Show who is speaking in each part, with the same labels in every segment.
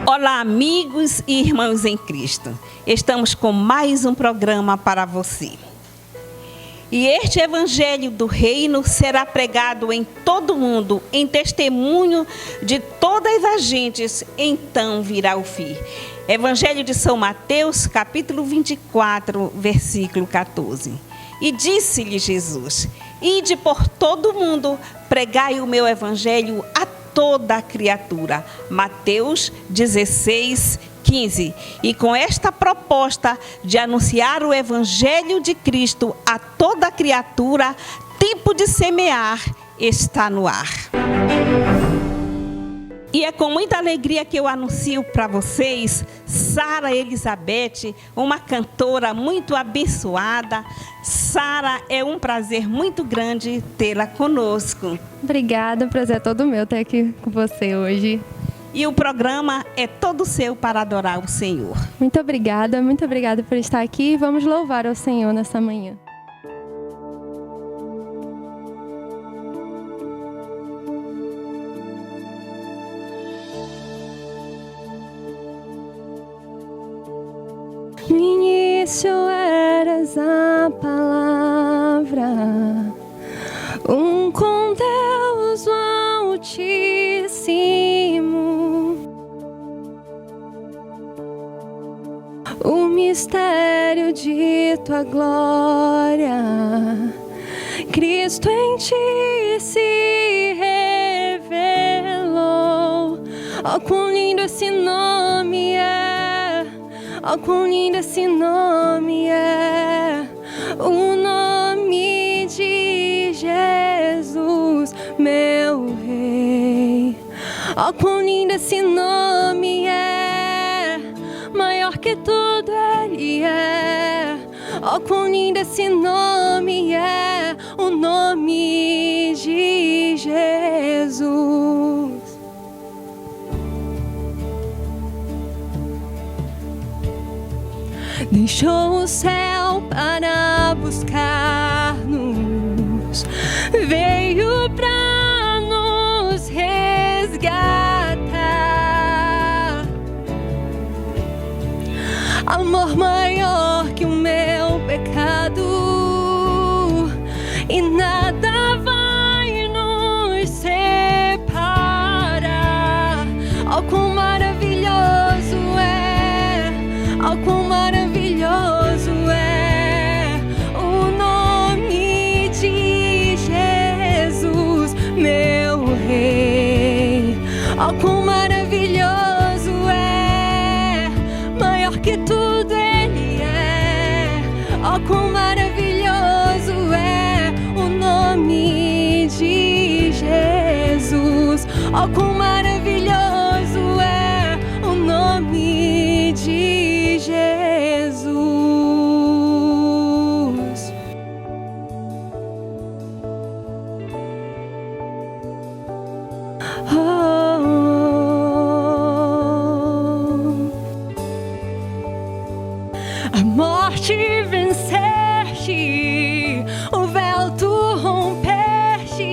Speaker 1: Olá, amigos e irmãos em Cristo. Estamos com mais um programa para você. E este evangelho do reino será pregado em todo o mundo, em testemunho de todas as gentes, então virá o fim. Evangelho de São Mateus, capítulo 24, versículo 14. E disse-lhe Jesus: ide por todo o mundo, pregai o meu evangelho a toda a criatura. Mateus 16, 15. E com esta proposta de anunciar o evangelho de Cristo a toda a criatura, tempo de semear está no ar. E é com muita alegria que eu anuncio para vocês Sara Elizabeth, uma cantora muito abençoada. Sara, é um prazer muito grande tê-la conosco.
Speaker 2: Obrigada, o prazer é todo meu estar aqui com você hoje.
Speaker 1: E o programa é todo seu para adorar o Senhor.
Speaker 2: Muito obrigada por estar aqui. Vamos louvar ao Senhor nessa manhã. No início eras a palavra, com Deus o Altíssimo. O mistério de tua glória, Cristo em ti se revelou. Oh, quão lindo esse nome é! Oh, quão lindo esse nome é! O nome de Jesus, meu Rei. Oh, quão lindo esse nome é! Maior que tudo Ele é. Oh, quão lindo esse nome é! O nome de Jesus. Deixou o céu para buscar-nos, veio para nos resgatar. Amor maior que o meu pecado, e nada vai nos separar. Oh, quão maravilhoso é! Oh, quão maravilhoso é o nome de Jesus, meu Rei. Oh, quão maravilhoso é, maior que tudo Ele é. Oh, quão maravilhoso é o nome de Jesus. Oh, quão maravilhoso é o nome de Jesus. A morte venceste, o véu tu rompeste,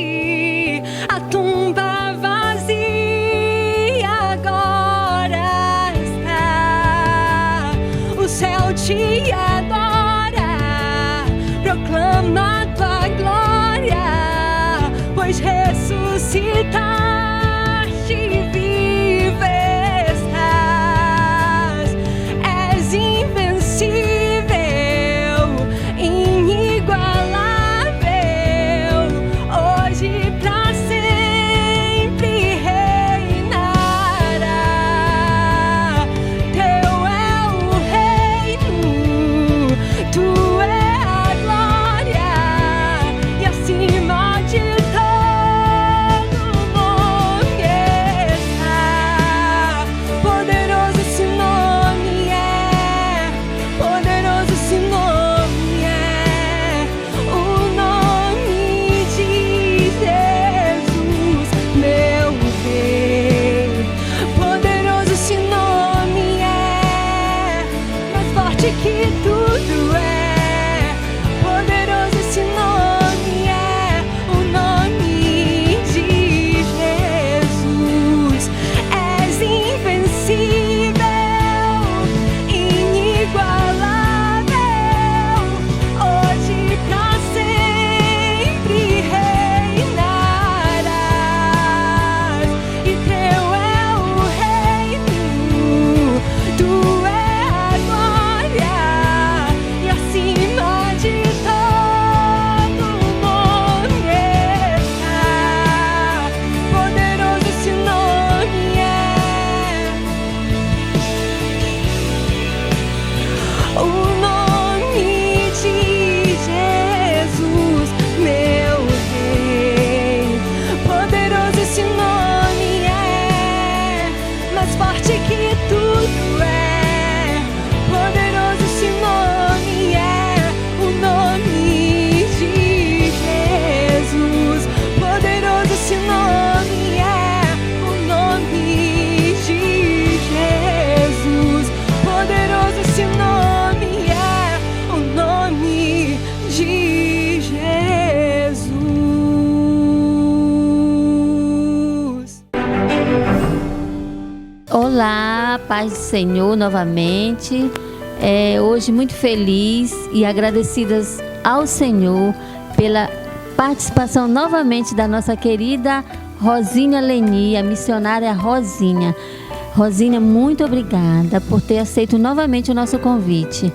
Speaker 2: a tumba vazia agora está. O céu te adora, proclama tua glória, pois ressuscitaste e vivo estás. És invencível, inigualável, hoje pra sempre reinará. Teu é o reino, tu é a glória, e acima de todo
Speaker 3: mais forte que tudo é. Poderoso esse nome é, o nome de Jesus. Poderoso esse nome é, o nome de Jesus. Poderoso esse nome é, o nome de Jesus.
Speaker 4: Olá, paz do Senhor novamente. Hoje muito feliz e agradecidas ao Senhor pela participação novamente da nossa querida Rosinha Leni, a missionária Rosinha. Rosinha, muito obrigada por ter aceito novamente o nosso convite.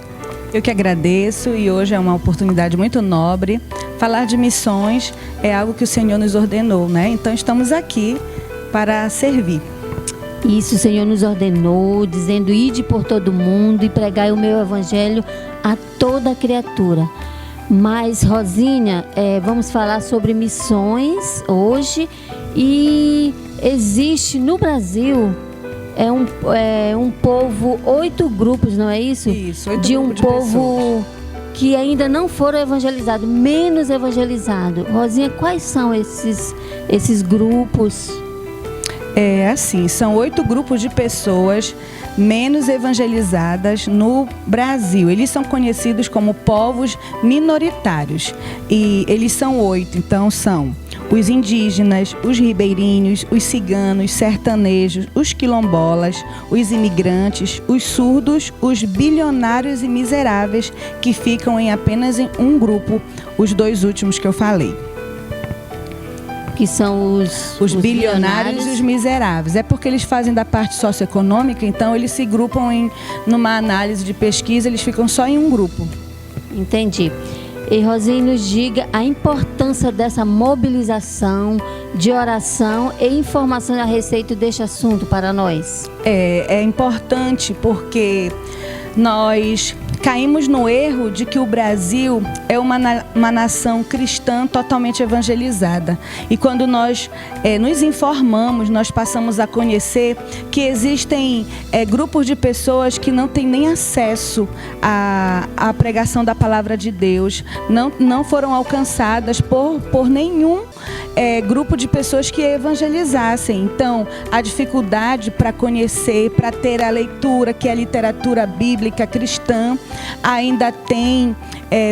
Speaker 5: Eu que agradeço, e hoje é uma oportunidade muito nobre. Falar de missões é algo que o Senhor nos ordenou, né? Então estamos aqui para servir.
Speaker 4: Isso, o Senhor nos ordenou, dizendo: ide por todo mundo e pregai o meu evangelho a toda criatura. Mas, Rosinha, vamos falar sobre missões hoje. E existe no Brasil um povo, 8 grupos, não é isso?
Speaker 5: Isso, 8
Speaker 4: de um
Speaker 5: grupos de
Speaker 4: povo
Speaker 5: pessoas
Speaker 4: que ainda não foram evangelizados, menos evangelizados. Rosinha, quais são esses grupos?
Speaker 5: São 8 grupos de pessoas menos evangelizadas no Brasil. Eles são conhecidos como povos minoritários. E eles são 8, então são os indígenas, os ribeirinhos, os ciganos, sertanejos, os quilombolas, os imigrantes, os surdos, os bilionários e miseráveis, que ficam em apenas em um grupo, os 2 últimos que eu falei.
Speaker 4: Que são os
Speaker 5: bilionários e os miseráveis. É porque eles fazem da parte socioeconômica, então eles se grupam numa análise de pesquisa, eles ficam só em um grupo.
Speaker 4: Entendi. E Rosinha, nos diga a importância dessa mobilização de oração e informação a respeito deste assunto para nós.
Speaker 5: É importante porque nós caímos no erro de que o Brasil é uma nação cristã totalmente evangelizada. E quando nós nos informamos, nós passamos a conhecer que existem grupos de pessoas que não têm nem acesso à pregação da palavra de Deus, não foram alcançadas por nenhum grupo de pessoas que evangelizassem. Então, a dificuldade para conhecer, para ter a leitura, que é a literatura bíblica cristã, ainda tem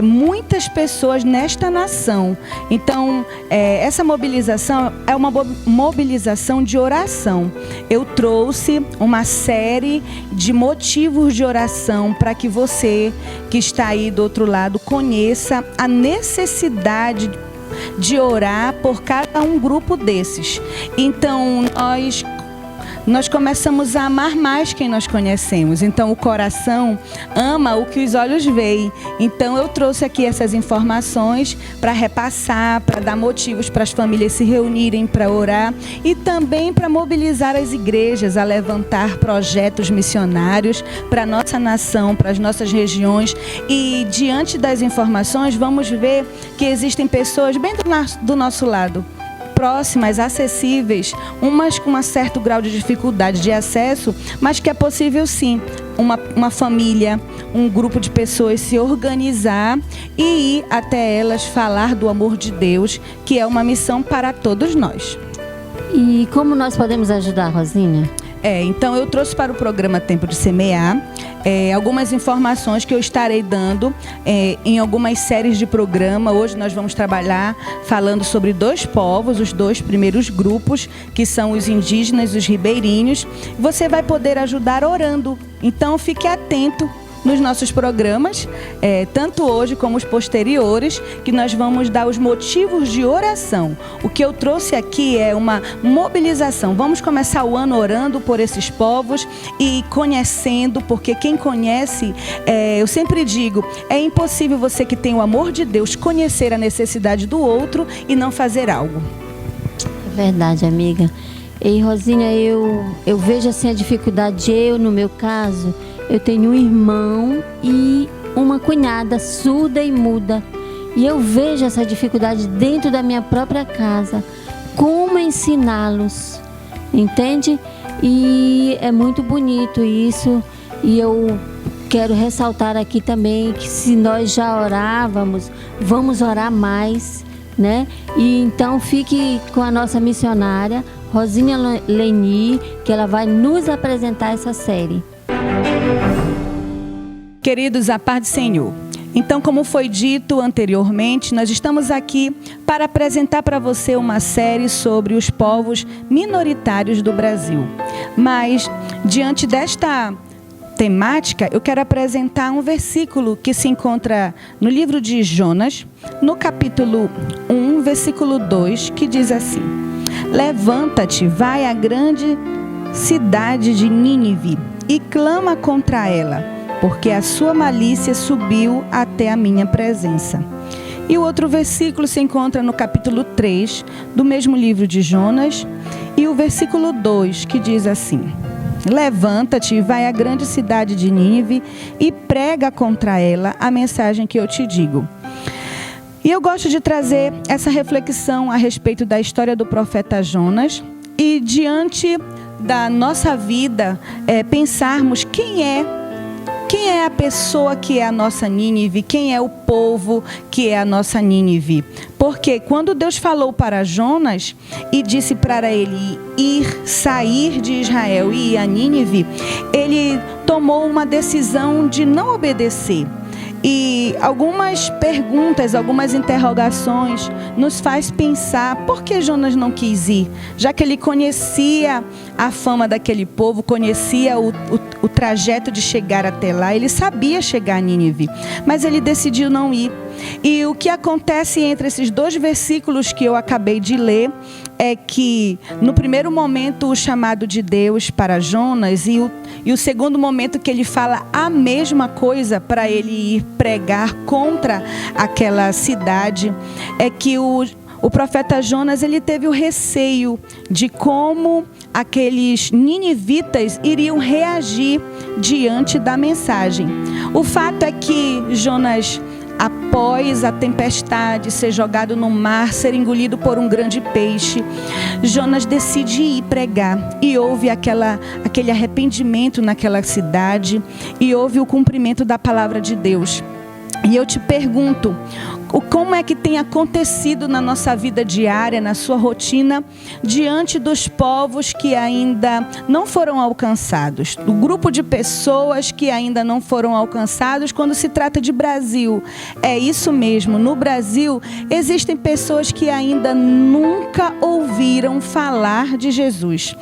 Speaker 5: muitas pessoas nesta nação. Então, essa mobilização é uma mobilização de oração. Eu trouxe uma série de motivos de oração para que você que está aí do outro lado conheça a necessidade de orar por cada um grupo desses. Então, nós começamos a amar mais quem nós conhecemos. Então, o coração ama o que os olhos veem. Então, eu trouxe aqui essas informações para repassar, para dar motivos para as famílias se reunirem para orar e também para mobilizar as igrejas a levantar projetos missionários para a nossa nação, para as nossas regiões. E, diante das informações, vamos ver que existem pessoas bem do nosso lado, próximas, acessíveis, umas com um certo grau de dificuldade de acesso, mas que é possível sim uma família, um grupo de pessoas se organizar e ir até elas falar do amor de Deus, que é uma missão para todos nós.
Speaker 4: E como nós podemos ajudar, Rosinha?
Speaker 5: Então eu trouxe para o programa Tempo de Semear algumas informações que eu estarei dando em algumas séries de programa. Hoje nós vamos trabalhar falando sobre 2 povos, os 2 primeiros grupos, que são os indígenas e os ribeirinhos. Você vai poder ajudar orando, então fique atento nos nossos programas, tanto hoje como os posteriores, que nós vamos dar os motivos de oração. O que eu trouxe aqui é uma mobilização. Vamos começar o ano orando por esses povos e conhecendo, porque quem conhece, eu sempre digo, é impossível você que tem o amor de Deus conhecer a necessidade do outro e não fazer algo.
Speaker 4: É verdade, amiga. E Rosinha, eu vejo assim a dificuldade. No meu caso, eu tenho um irmão e uma cunhada surda e muda. E eu vejo essa dificuldade dentro da minha própria casa. Como ensiná-los? Entende? E é muito bonito isso. E eu quero ressaltar aqui também que se nós já orávamos, vamos orar mais, né? E então fique com a nossa missionária, Rosinha Leni, que ela vai nos apresentar essa série.
Speaker 5: Queridos, a paz do Senhor. Então, como foi dito anteriormente, nós estamos aqui para apresentar para você uma série sobre os povos minoritários do Brasil. Mas, diante desta temática, eu quero apresentar um versículo que se encontra no livro de Jonas, no capítulo 1, versículo 2, que diz assim: Levanta-te, vai à grande cidade de Nínive e clama contra ela, porque a sua malícia subiu até a minha presença. E o outro versículo se encontra no capítulo 3 do mesmo livro de Jonas, e o versículo 2, que diz assim: Levanta-te e vai à grande cidade de Nínive e prega contra ela a mensagem que eu te digo. E eu gosto de trazer essa reflexão a respeito da história do profeta Jonas e, diante da nossa vida, pensarmos quem é a pessoa que é a nossa Nínive, quem é o povo que é a nossa Nínive. Porque quando Deus falou para Jonas e disse para ele sair de Israel e ir a Nínive, ele tomou uma decisão de não obedecer. E algumas perguntas, algumas interrogações nos faz pensar por que Jonas não quis ir, já que ele conhecia a fama daquele povo, conhecia o trajeto de chegar até lá, ele sabia chegar a Nínive, mas ele decidiu não ir. E o que acontece entre esses dois versículos que eu acabei de ler é que, no primeiro momento, o chamado de Deus para Jonas e o segundo momento que ele fala a mesma coisa para ele ir pregar contra aquela cidade, é que o profeta Jonas, ele teve o receio de como aqueles ninivitas iriam reagir diante da mensagem. O fato é que Jonas, após a tempestade, ser jogado no mar, ser engolido por um grande peixe, Jonas decide ir pregar. E houve aquele arrependimento naquela cidade, e houve o cumprimento da palavra de Deus. E eu te pergunto, como é que tem acontecido na nossa vida diária, na sua rotina, diante dos povos que ainda não foram alcançados, do grupo de pessoas que ainda não foram alcançados quando se trata de Brasil? É isso mesmo, no Brasil existem pessoas que ainda nunca ouviram falar de Jesus.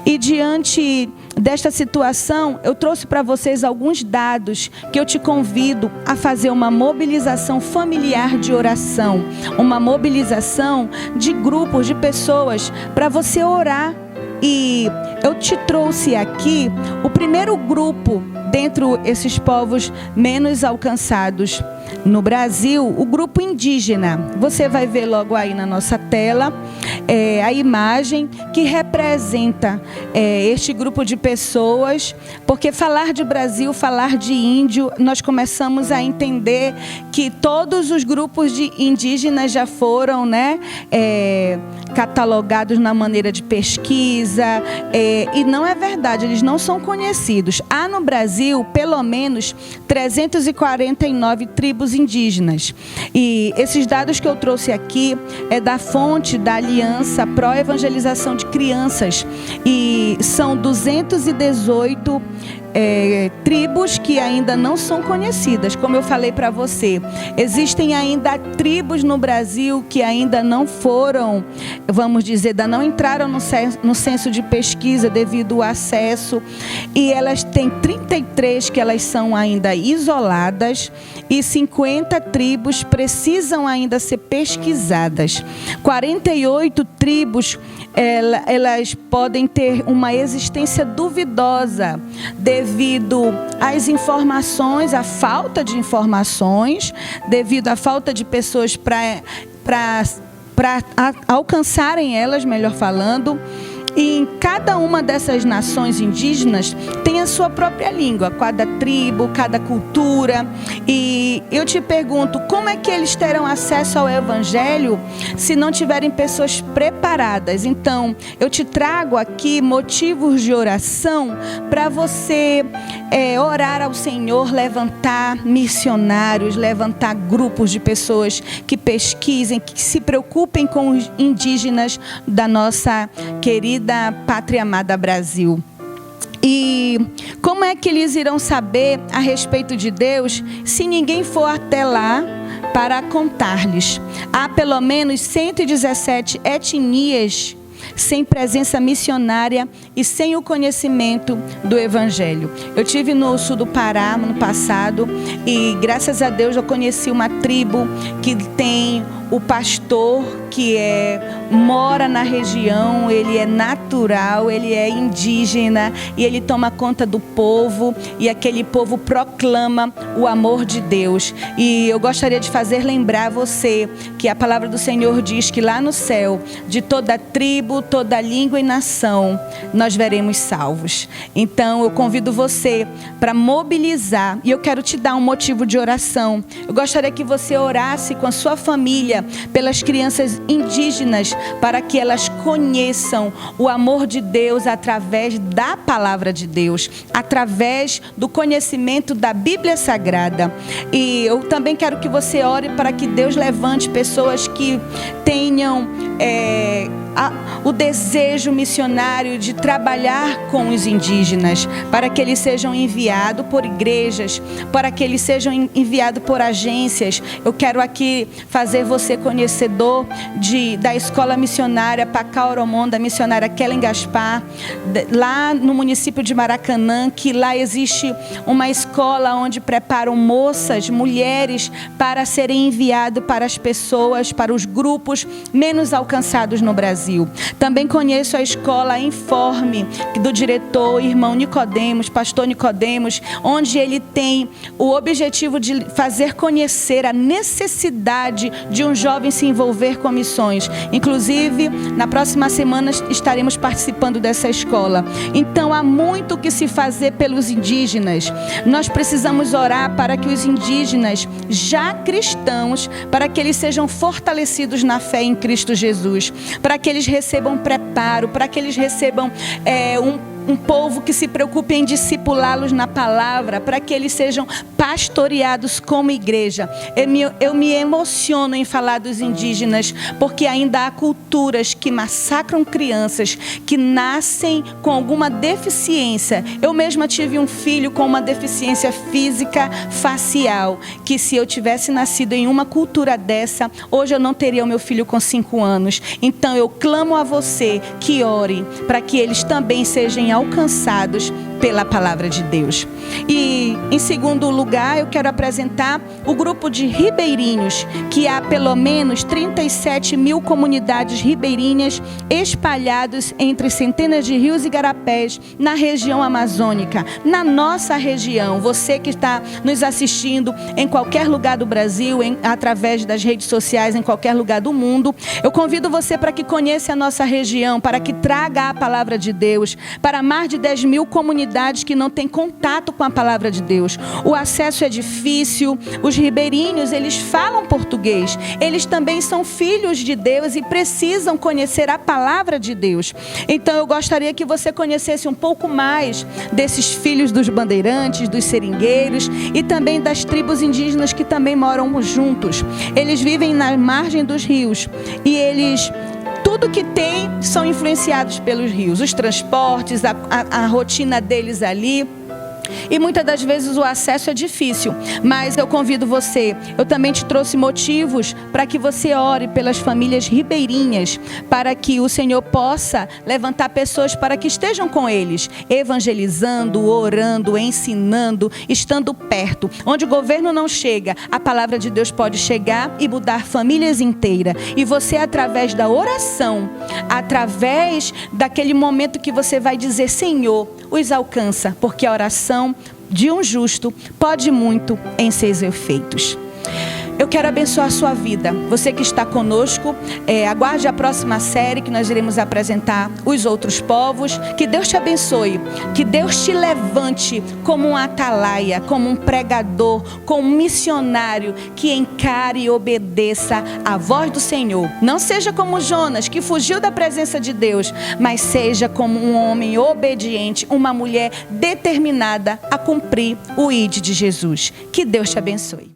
Speaker 5: E diante desta situação, eu trouxe para vocês alguns dados que eu te convido a fazer uma mobilização familiar de oração, uma mobilização de grupos, de pessoas, para você orar. E eu te trouxe aqui o primeiro grupo dentre esses povos menos alcançados no Brasil, o grupo indígena. Você vai ver logo aí na nossa tela a imagem que representa este grupo de pessoas, porque falar de Brasil, falar de índio, nós começamos a entender que todos os grupos de indígenas já foram, catalogados na maneira de pesquisa, e não é verdade, eles não são conhecidos. Há no Brasil pelo menos 349 tribos indígenas, e esses dados que eu trouxe aqui é da fonte da Aliança Pró-Evangelização de Crianças, e são 218 tribos que ainda não são conhecidas. Como eu falei para você, existem ainda tribos no Brasil que ainda não foram, vamos dizer, ainda não entraram no censo de pesquisa devido ao acesso, e elas têm 33 que elas são ainda isoladas, e 50 tribos precisam ainda ser pesquisadas. 48 tribos, elas podem ter uma existência duvidosa devido às informações, à falta de informações, devido à falta de pessoas para alcançarem elas, melhor falando. E em cada uma dessas nações indígenas tem a sua própria língua, cada tribo, cada cultura. E eu te pergunto, como é que eles terão acesso ao Evangelho se não tiverem pessoas preparadas? Então, eu te trago aqui motivos de oração para você orar ao Senhor, levantar missionários, levantar grupos de pessoas que pesquisem, que se preocupem com os indígenas da nossa querida pátria amada Brasil. E como é que eles irão saber a respeito de Deus se ninguém for até lá para contar-lhes? Há pelo menos 117 etnias sem presença missionária e sem o conhecimento do Evangelho. Eu tive no sul do Pará no passado e graças a Deus eu conheci uma tribo que tem o pastor que mora na região, ele é natural, ele é indígena e ele toma conta do povo e aquele povo proclama o amor de Deus. E eu gostaria de fazer lembrar você que a palavra do Senhor diz que lá no céu, de toda tribo, toda língua e nação, nós veremos salvos. Então eu convido você para mobilizar e eu quero te dar um motivo de oração. Eu gostaria que você orasse com a sua família pelas crianças indígenas para que elas conheçam o amor de Deus através da palavra de Deus, através do conhecimento da Bíblia Sagrada. E eu também quero que você ore para que Deus levante pessoas que tenham o desejo missionário de trabalhar com os indígenas, para que eles sejam enviados por igrejas, para que eles sejam enviados por agências. Eu quero aqui fazer você conhecedor da escola missionária Pacauromon, da missionária Kellen Gaspar, lá no município de Maracanã, que lá existe uma escola onde preparam moças, mulheres, para serem enviadas para as pessoas, para os grupos menos alcançados no Brasil. Também conheço a escola Informe, do diretor, irmão Nicodemos, pastor Nicodemos, onde ele tem o objetivo de fazer conhecer a necessidade de um jovem se envolver com missões. Inclusive, na próxima semana estaremos participando dessa escola. Então, há muito que se fazer pelos indígenas. Nós precisamos orar para que os indígenas, já cristãos, para que eles sejam fortalecidos na fé em Cristo Jesus, para que eles recebam preparo, para que eles recebam um povo que se preocupe em discipulá-los na palavra, para que eles sejam pastoreados como igreja. Eu me emociono em falar dos indígenas, porque ainda há culturas que massacram crianças que nascem com alguma deficiência. Eu mesma tive um filho com uma deficiência física facial, que se eu tivesse nascido em uma cultura dessa, hoje eu não teria o meu filho com 5 anos. Então eu clamo a você que ore para que eles também sejam alcançados pela palavra de Deus. E em segundo lugar, eu quero apresentar o grupo de ribeirinhos, que há pelo menos 37 mil comunidades ribeirinhas espalhadas entre centenas de rios e garapés na região amazônica, na nossa região. Você que está nos assistindo em qualquer lugar do Brasil, através das redes sociais, em qualquer lugar do mundo, eu convido você para que conheça a nossa região, para que traga a palavra de Deus para mais de 10 mil comunidades que não têm contato com a palavra de Deus. O acesso é difícil. Os ribeirinhos, eles falam português. Eles também são filhos de Deus e precisam conhecer a palavra de Deus. Então eu gostaria que você conhecesse um pouco mais desses filhos dos bandeirantes, dos seringueiros e também das tribos indígenas que também moram juntos. Eles vivem na margem dos rios e tudo que tem são influenciados pelos rios, os transportes, a rotina deles ali. E muitas das vezes o acesso é difícil, mas eu convido você, eu também te trouxe motivos para que você ore pelas famílias ribeirinhas, para que o Senhor possa levantar pessoas para que estejam com eles, evangelizando, orando, ensinando, estando perto. Onde o governo não chega, a palavra de Deus pode chegar e mudar famílias inteiras. E você, através da oração, através daquele momento que você vai dizer, Senhor, os alcança, porque a oração de um justo pode muito em seus efeitos. Eu quero abençoar a sua vida. Você que está conosco, aguarde a próxima série que nós iremos apresentar os outros povos. Que Deus te abençoe, que Deus te levante como um atalaia, como um pregador, como um missionário que encare e obedeça a voz do Senhor. Não seja como Jonas, que fugiu da presença de Deus, mas seja como um homem obediente, uma mulher determinada a cumprir o ID de Jesus. Que Deus te abençoe.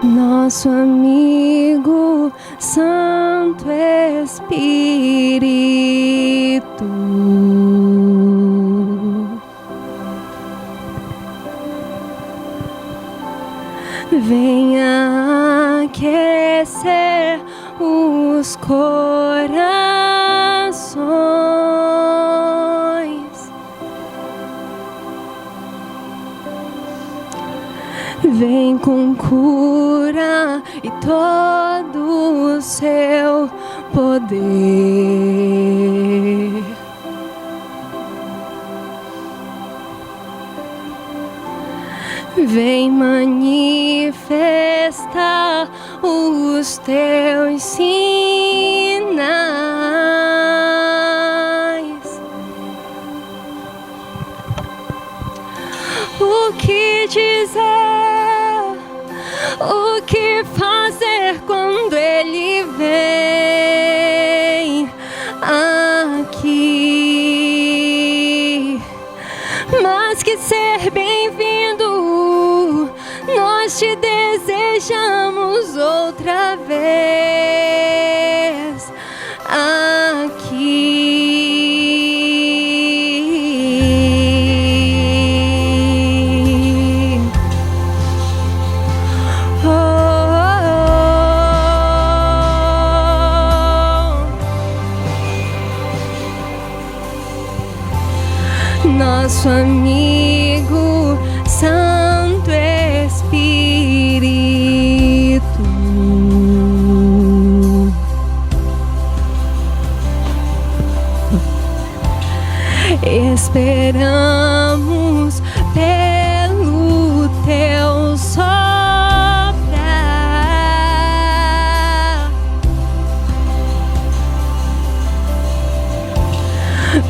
Speaker 2: Nosso amigo Santo Espírito, venha aquecer os corações, vem com cura e todo o seu poder. Vem manifestar os teus sinais. O que dizer? O que fazer quando Ele vem aqui? Mas que ser bem-vindo, nós te desejamos outra vez aqui. Nosso amigo Santo Espírito, esperamos pelo teu soprar,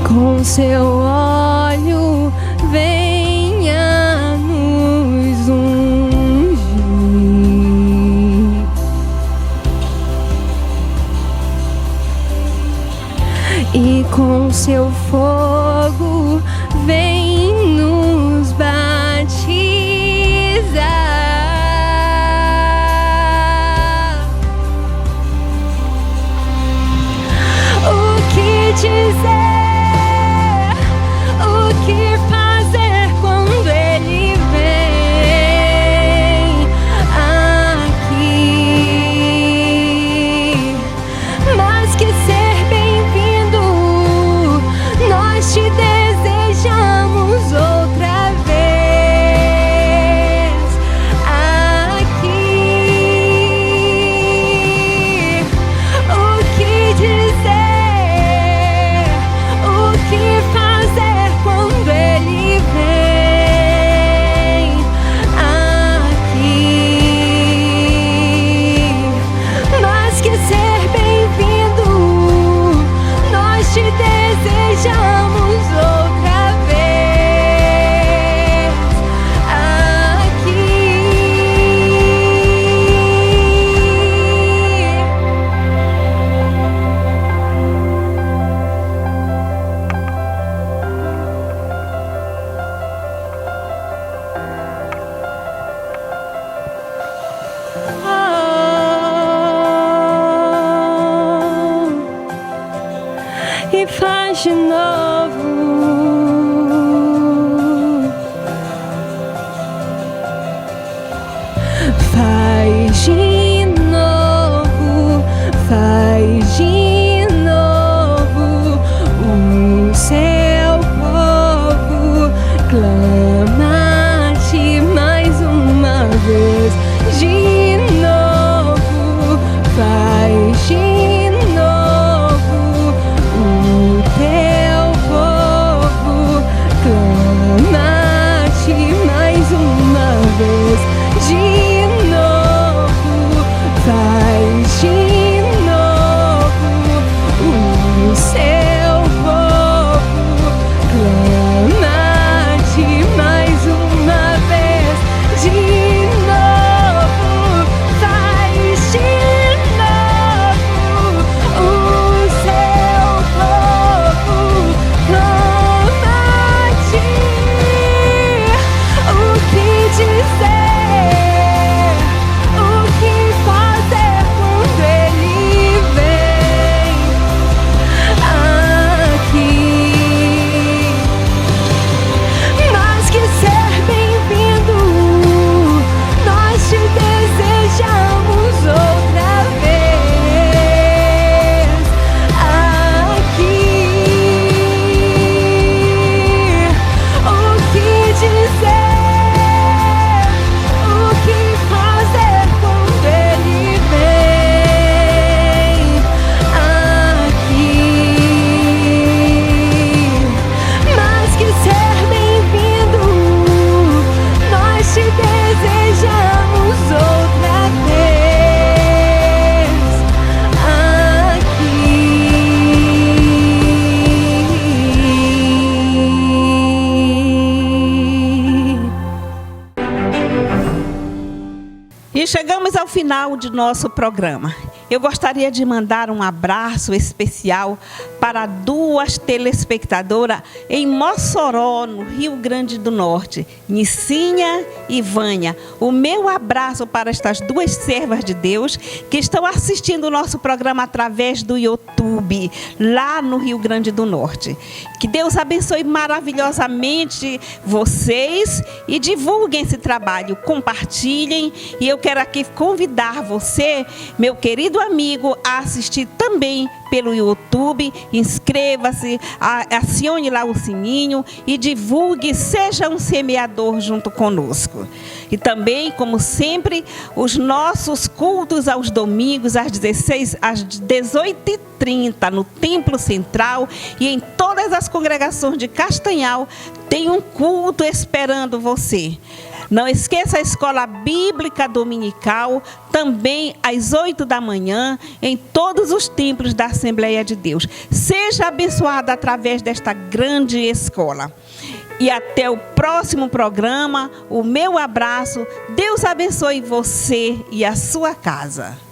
Speaker 2: com seu óleo venha nos ungir, e com seu fogo vem nos batizar. O que dizer? O que fazer quando Ele vem aqui? Mas que ser bem-vindo, nós te desejamos outra vez aqui. O que dizer? O que fazer quando Ele vem aqui? Mas que ser bem-vindo, nós te desejamos outra vez aqui. E faz de novo. Faz de novo, faz de novo.
Speaker 1: chegamos ao final de nosso programa. Eu gostaria de mandar um abraço especial para 2 telespectadoras em Mossoró, no Rio Grande do Norte, Nicinha e Vânia. O meu abraço para estas 2 servas de Deus que estão assistindo o nosso programa através do YouTube, lá no Rio Grande do Norte. Que Deus abençoe maravilhosamente vocês e divulguem esse trabalho, compartilhem. E eu quero aqui convidar você, meu querido amigo, a assistir também pelo YouTube. Inscreva-se, acione lá o sininho e divulgue, seja um semeador junto conosco. E também, como sempre, os nossos cultos aos domingos às 18h30 no Templo Central e em todas as congregações de Castanhal tem um culto esperando você. Não esqueça a escola bíblica dominical, também às 8 da manhã, em todos os templos da Assembleia de Deus. Seja abençoado através desta grande escola. E até o próximo programa, o meu abraço. Deus abençoe você e a sua casa.